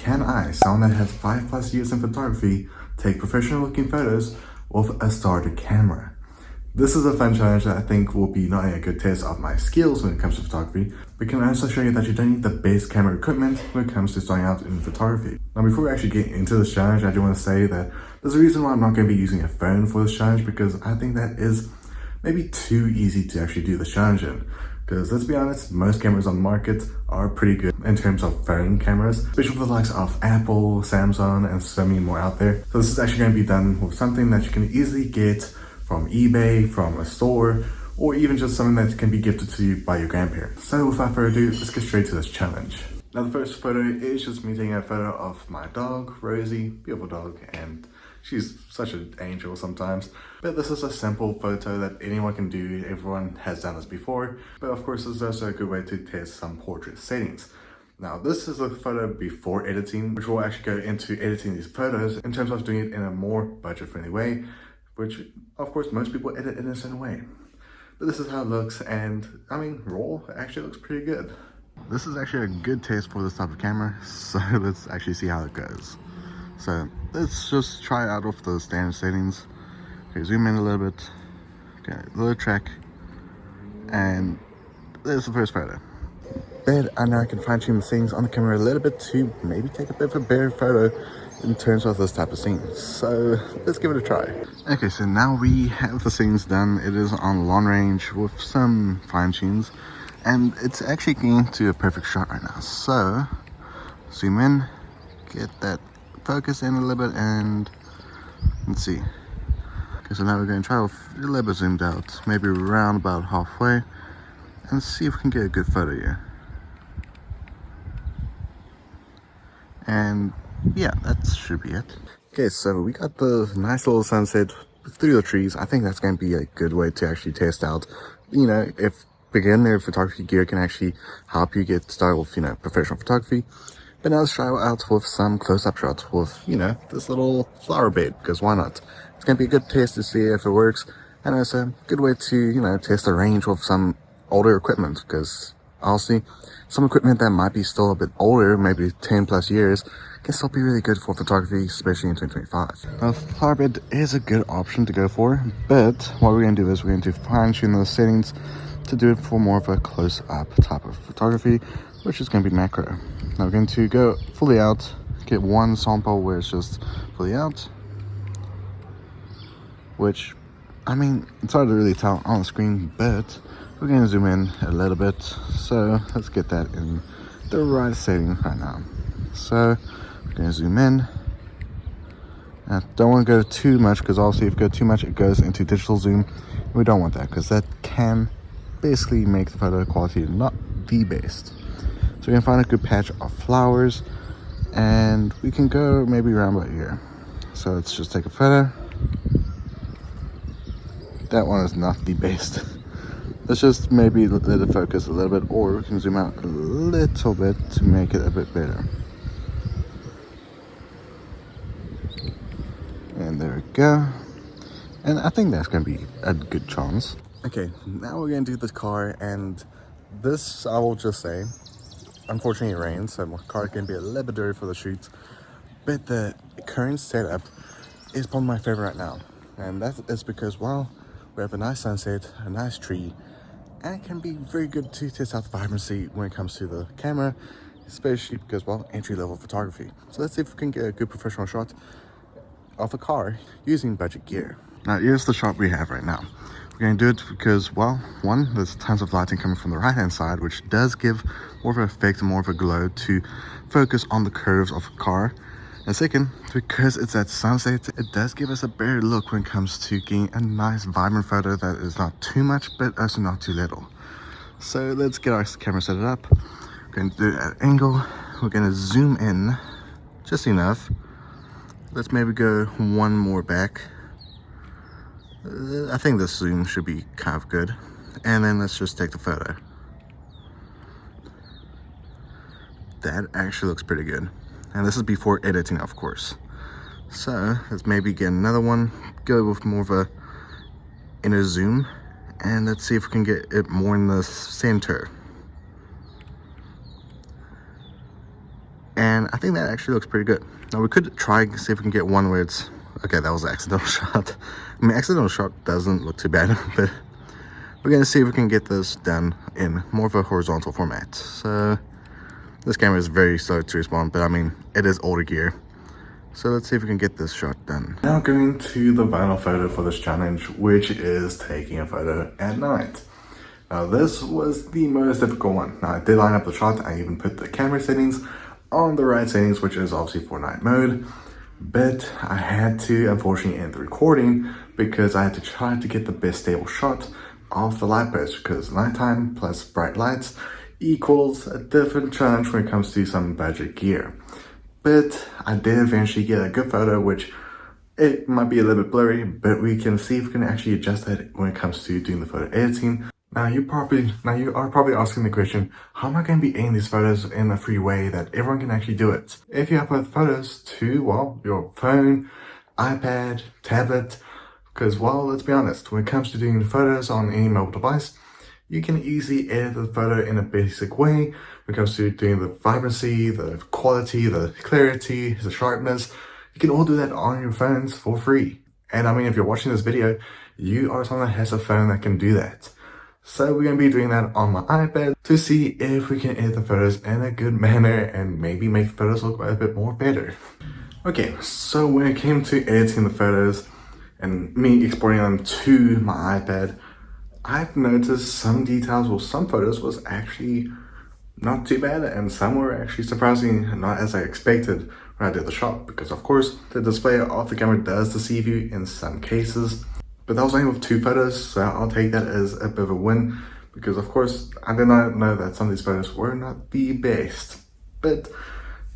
can I, someone that has 5+ years in photography, take professional looking photos with a starter camera? This is a fun challenge that I think will be not only a good test of my skills when it comes to photography, but can also show you that you don't need the best camera equipment when it comes to starting out in photography. Now before we actually get into this challenge, I do want to say that there's a reason why I'm not going to be using a phone for this challenge, because I think that is maybe too easy to actually do this challenge in. Because let's be honest, most cameras on the market are pretty good in terms of phone cameras, especially with the likes of Apple, Samsung, and so many more out there. So this is actually going to be done with something that you can easily get from eBay, from a store, or even just something that can be gifted to you by your grandparents. So without further ado, let's get straight to this challenge. Now the first photo is just me taking a photo of my dog, Rosie, beautiful dog, and she's such an angel sometimes. But this is a simple photo that anyone can do. Everyone has done this before. But of course, this is also a good way to test some portrait settings. Now, this is a photo before editing, which will actually go into editing these photos in terms of doing it in a more budget-friendly way, which of course most people edit in a certain way. But this is how it looks, and I mean, raw actually looks pretty good. This is actually a good test for this type of camera, so let's actually see how it goes. So let's just try it out with the standard settings. Okay, zoom in a little bit. Okay, little track, and there's the first photo. But I know I can fine tune the settings on the camera a little bit to maybe take a bit of a better photo in terms of this type of scene. So let's give it a try. Okay, so now we have the scenes done. It is on long range with some fine tunes, and it's actually getting to a perfect shot right now. So zoom in, get that focus in a little bit, and let's see. Okay, so now we're going to try with a little bit zoomed out, maybe around about halfway, and see if we can get a good photo here. And yeah, that should be it. Okay, so we got the nice little sunset through the trees. I think that's going to be a good way to actually test out, you know, if beginner photography gear can actually help you get started with, you know, professional photography. But now let's try out with some close-up shots with, you know, this little flower bed, because why not? It's going to be a good test to see if it works, and it's a good way to, you know, test the range with some older equipment, because honestly, some equipment that might be still a bit older, maybe 10+ years, can still be really good for photography, especially in 2025. Now, flower bed is a good option to go for, but what we're going to do is we're going to fine-tune those settings to do it for more of a close-up type of photography, which is going to be macro. Now we're going to go fully out, get one sample where it's just fully out, which, I mean, it's hard to really tell on the screen, but we're going to zoom in a little bit. So let's get that in the right setting right now. So we're going to zoom in. I don't want to go too much, because obviously if you go too much, it goes into digital zoom. We don't want that, because that can basically make the photo quality not the best. So we can find a good patch of flowers, and we can go maybe around about here. So let's just take a photo. That one is not the best. Let's just maybe let it focus a little bit, or we can zoom out a little bit to make it a bit better. And there we go. And I think that's going to be a good chance. Okay, now we're going to do the car, and this, I will just say, unfortunately it rains, so my car can be a little bit dirty for the shoot, but the current setup is probably my favorite right now. And that is because, well, we have a nice sunset, a nice tree, and it can be very good to test out the vibrancy when it comes to the camera, especially because, well, entry-level photography. So let's see if we can get a good professional shot of a car using budget gear. Now here's the shot we have right now. We're going to do it because, well, one, there's tons of lighting coming from the right hand side, which does give more of an effect and more of a glow to focus on the curves of a car. And second, because it's at sunset, it does give us a better look when it comes to getting a nice vibrant photo that is not too much, but also not too little. So let's get our camera set up. We're going to do it at an angle. We're going to zoom in just enough. Let's maybe go one more back. I think this zoom should be kind of good. And then let's just take the photo. That actually looks pretty good. And this is before editing, of course. So let's maybe get another one, go with more of a inner zoom, and let's see if we can get it more in the center. And I think that actually looks pretty good. Now we could try and see if we can get one where it's, okay, that was an accidental shot. I mean, accidental shot doesn't look too bad, but we're gonna see if we can get this done in more of a horizontal format. So this camera is very slow to respond, but I mean, it is older gear. So let's see if we can get this shot done. Now going to the final photo for this challenge, which is taking a photo at night. Now this was the most difficult one. Now I did line up the shot, I even put the camera settings on the right settings, which is obviously for night mode. But I had to unfortunately end the recording because I had to try to get the best stable shot of the light burst, because nighttime plus bright lights equals a different challenge when it comes to some budget gear. But I did eventually get a good photo, which it might be a little bit blurry, but we can see if we can actually adjust that when it comes to doing the photo editing. Now you are probably asking the question, how am I going to be editing these photos in a free way that everyone can actually do it? If you upload photos to, well, your phone, iPad, tablet, because, well, let's be honest, when it comes to doing photos on any mobile device, you can easily edit the photo in a basic way. When it comes to doing the vibrancy, the quality, the clarity, the sharpness, you can all do that on your phones for free. And I mean, if you're watching this video, you are someone that has a phone that can do that. So we're going to be doing that on my iPad to see if we can edit the photos in a good manner and maybe make the photos look a bit more better. Okay, so when it came to editing the photos and me exporting them to my iPad, I've noticed some details or some photos was actually not too bad, and some were actually surprising, not as I expected when I did the shot, because of course the display of the camera does deceive you in some cases. But that was only with 2 photos, so I'll take that as a bit of a win, because of course I did not know that some of these photos were not the best. But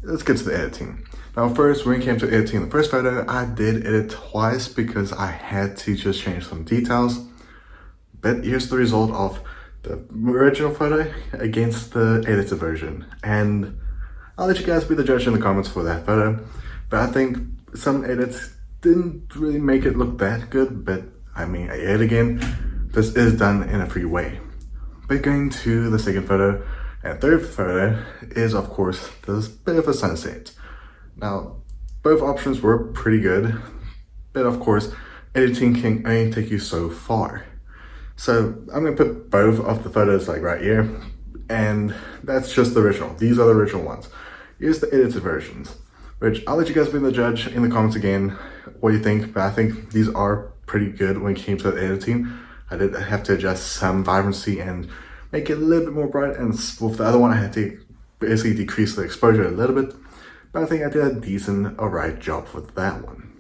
let's get to the editing. Now first, when it came to editing the first photo, I did edit twice because I had to just change some details. But here's the result of the original photo against the edited version. And I'll let you guys be the judge in the comments for that photo. But I think some edits didn't really make it look that good, but I mean, yet again, this is done in a free way. But going to the second photo and third photo is of course this bit of a sunset. Now, both options were pretty good, but of course, editing can only take you so far. So I'm gonna put both of the photos like right here, and that's just the original. These are the original ones. Here's the edited versions, which I'll let you guys be the judge in the comments again what you think, but I think these are pretty good when it came to the editing. I did have to adjust some vibrancy and make it a little bit more bright, and with the other one I had to basically decrease the exposure a little bit, but I think I did a decent, alright job with that one.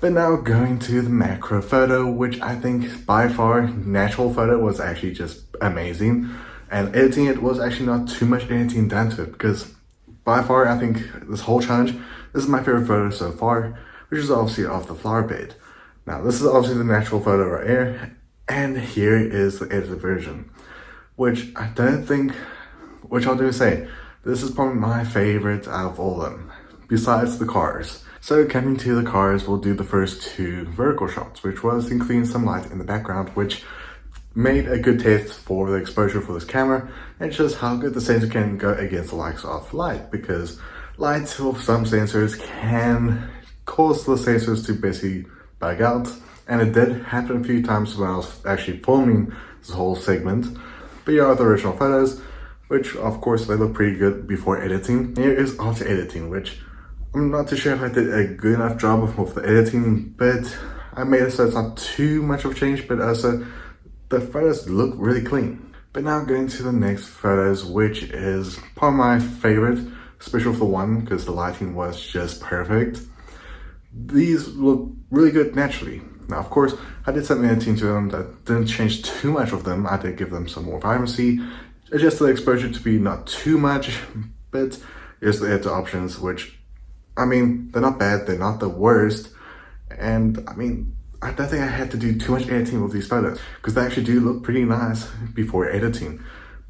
But now going to the macro photo, which I think by far natural photo was actually just amazing, and editing it was actually not too much editing done to it, because by far I think this whole challenge, this is my favorite photo so far, which is obviously of the flower bed. Now this is obviously the natural photo right here, and here is the edited version, which I don't think, which I'll do say, this is probably my favorite out of all of them, besides the cars. So coming to the cars, we'll do the first 2 vertical shots, which was including some light in the background, which made a good test for the exposure for this camera, and shows how good the sensor can go against the likes of light, because light with some sensors can cause the sensors to basically bug out, and it did happen a few times when I was actually filming this whole segment. But here are the original photos, which of course they look pretty good before editing. Here is after editing, which I'm not too sure if I did a good enough job with the editing, but I made it so it's not too much of a change, but also the photos look really clean. But now going to the next photos, which is probably my favorite, especially for one, because the lighting was just perfect. These look really good naturally. Now, of course, I did some editing to them that didn't change too much of them. I did give them some more vibrancy, adjust the exposure to be not too much, but here's the editor options, which, I mean, they're not bad, they're not the worst, and I mean, I don't think I had to do too much editing with these photos, because they actually do look pretty nice before editing.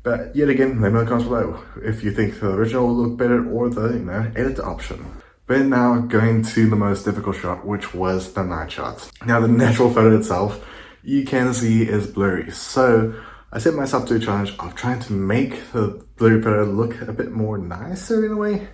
But yet again, let me know in the comments below if you think the original will look better or the, editor option. But now going to the most difficult shot, which was the night shots. Now the natural photo itself, you can see is blurry. So I set myself to a challenge of trying to make the blurry photo look a bit more nicer in a way.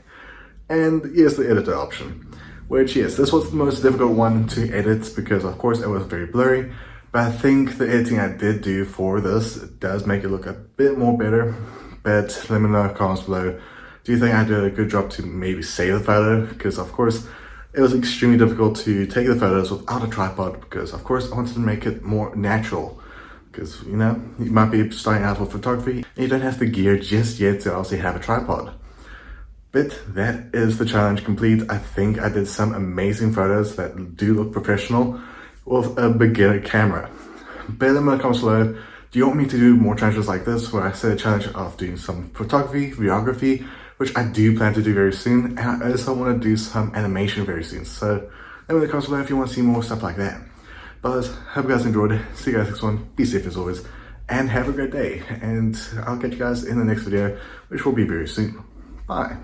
And here's the editor option, which yes, this was the most difficult one to edit because of course it was very blurry, but I think the editing I did do for this does make it look a bit more better. But let me know in the comments below, do you think I did a good job to maybe save the photo? Because of course it was extremely difficult to take the photos without a tripod because of course I wanted to make it more natural. Because, you know, you might be starting out with photography and you don't have the gear just yet to obviously have a tripod. But that is the challenge complete. I think I did some amazing photos that do look professional with a beginner camera. But let me know in the comments below, do you want me to do more challenges like this where I set a challenge of doing some photography, videography, which I do plan to do very soon, and I also want to do some animation very soon. So let me know in the comments below if you want to see more stuff like that. But hope you guys enjoyed it. See you guys next one. Be safe as always, and have a great day. And I'll catch you guys in the next video, which will be very soon. Bye.